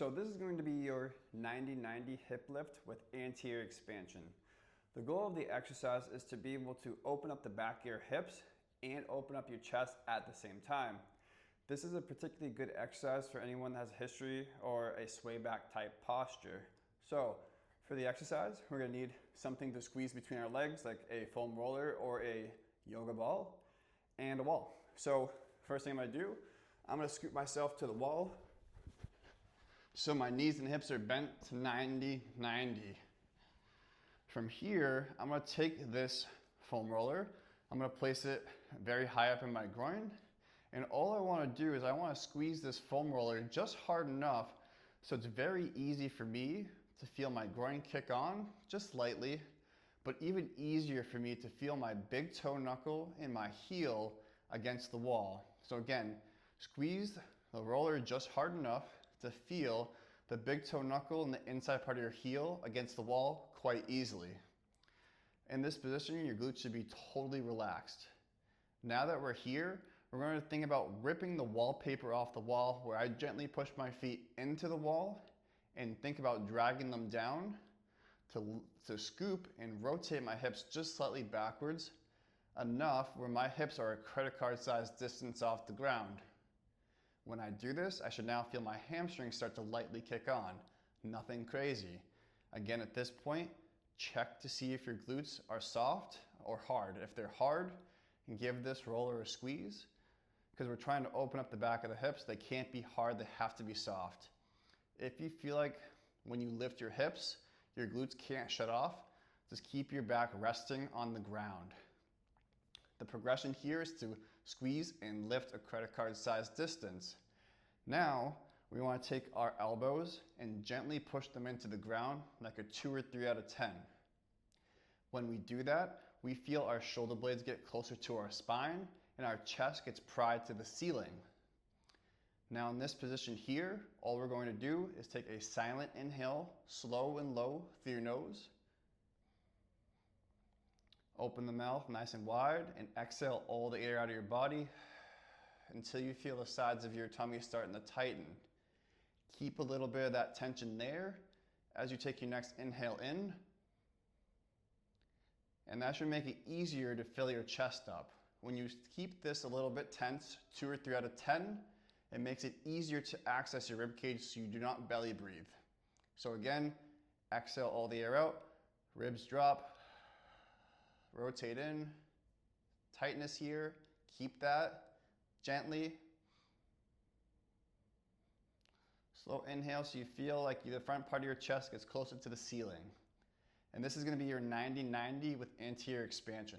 So this is going to be your 90-90 hip lift with anterior expansion. The goal of the exercise is to be able to open up the back of your hips and open up your chest at the same time. This is a particularly good exercise for anyone that has a history or a sway back type posture. So for the exercise, we're going to need something to squeeze between our legs, like a foam roller or a yoga ball, and a wall. So first thing I'm going to do, I'm going to scoot myself to the wall so my knees and hips are bent to 90-90. From here, I'm going to take this foam roller, I'm going to place it very high up in my groin, and all I want to do is I want to squeeze this foam roller just hard enough so it's very easy for me to feel my groin kick on, just lightly, but even easier for me to feel my big toe knuckle and my heel against the wall. So again, squeeze the roller just hard enough to feel the big toe knuckle and the inside part of your heel against the wall quite easily. In this position, your glutes should be totally relaxed. Now that we're here, we're going to think about ripping the wallpaper off the wall, where I gently push my feet into the wall and think about dragging them down to scoop and rotate my hips just slightly backwards, enough where my hips are a credit card sized distance off the ground. When I do this, I should now feel my hamstrings start to lightly kick on. Nothing crazy. Again, at this point, check to see if your glutes are soft or hard. If they're hard, give this roller a squeeze, because we're trying to open up the back of the hips. They can't be hard, they have to be soft. If you feel like when you lift your hips, your glutes can't shut off, just keep your back resting on the ground. The progression here is to squeeze and lift a credit card sized distance. Now, we want to take our elbows and gently push them into the ground like a 2 or 3 out of 10. When we do that, we feel our shoulder blades get closer to our spine and our chest gets pried to the ceiling. Now in this position here, all we're going to do is take a silent inhale, slow and low through your nose. Open the mouth nice and wide and exhale all the air out of your body until you feel the sides of your tummy starting to tighten. Keep a little bit of that tension there as you take your next inhale in. And that should make it easier to fill your chest up. When you keep this a little bit tense, 2 or 3 out of 10, it makes it easier to access your rib cage so you do not belly breathe. So again, exhale all the air out, ribs drop, rotate in, tightness here, keep that gently. Slow inhale so you feel like the front part of your chest gets closer to the ceiling. And this is going to be your 90-90 with anterior expansion.